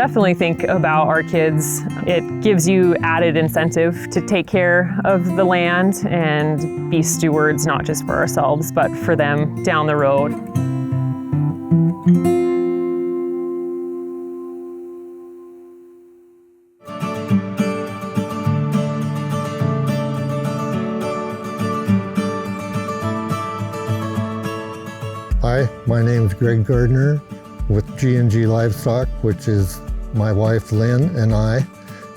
definitely think about our kids. It gives you added incentive to take care of the land and be stewards, not just for ourselves, but for them down the road. Hi, my name is Greg Gardner with G&G Livestock, which is my wife Lynn and I.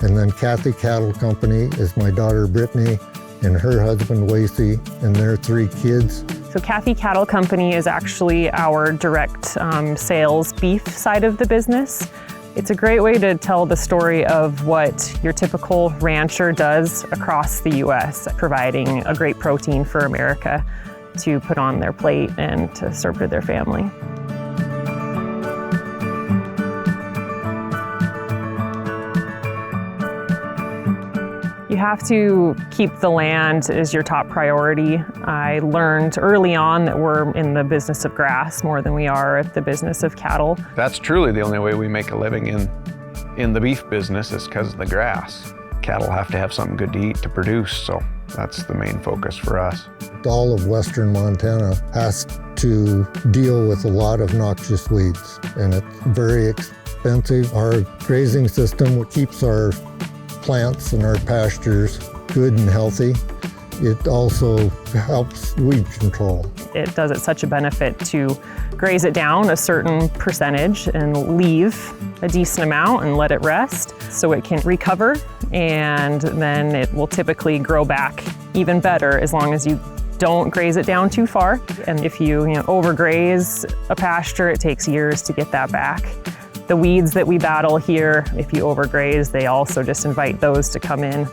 And then Cathey Cattle Company is my daughter Brittany and her husband Lacey and their 3 kids. So Cathey Cattle Company is actually our direct sales beef side of the business. It's a great way to tell the story of what your typical rancher does across the U.S., providing a great protein for America to put on their plate and to serve to their family. You have to keep the land as your top priority. I learned early on that we're in the business of grass more than we are at the business of cattle. That's truly the only way we make a living in the beef business is because of the grass. Cattle have to have something good to eat to produce, so that's the main focus for us. All of western Montana has to deal with a lot of noxious weeds, and it's very expensive. Our grazing system keeps our plants and our pastures good and healthy. It also helps weed control. It does it such a benefit to graze it down a certain percentage and leave a decent amount and let it rest so it can recover, and then it will typically grow back even better as long as you don't graze it down too far. And if you overgraze a pasture, it takes years to get that back. The weeds that we battle here, if you overgraze, they also just invite those to come in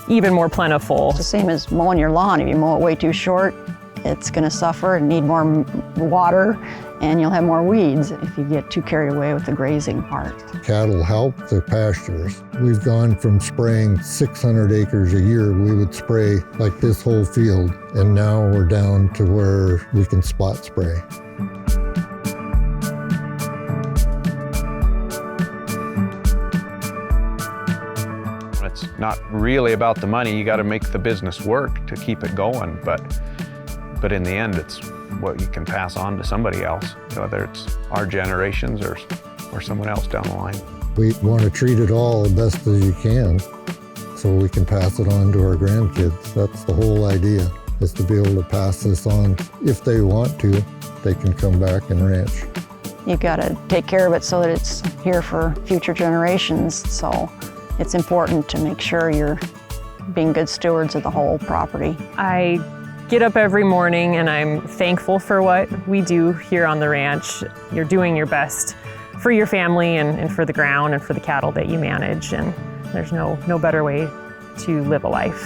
even more plentiful. It's the same as mowing your lawn. If you mow it way too short, it's going to suffer and need more water, and you'll have more weeds if you get too carried away with the grazing part. Cattle help the pastures. We've gone from spraying 600 acres a year, we would spray like this whole field, and now we're down to where we can spot spray. It's not really about the money. You got to make the business work to keep it going, but in the end, it's what you can pass on to somebody else, whether it's our generations or someone else down the line. We want to treat it all the best as you can so we can pass it on to our grandkids. That's the whole idea, is to be able to pass this on. If they want to, they can come back and ranch. You've got to take care of it so that it's here for future generations. So it's important to make sure you're being good stewards of the whole property. I get up every morning and I'm thankful for what we do here on the ranch. You're doing your best for your family and for the ground and for the cattle that you manage, and there's no better way to live a life.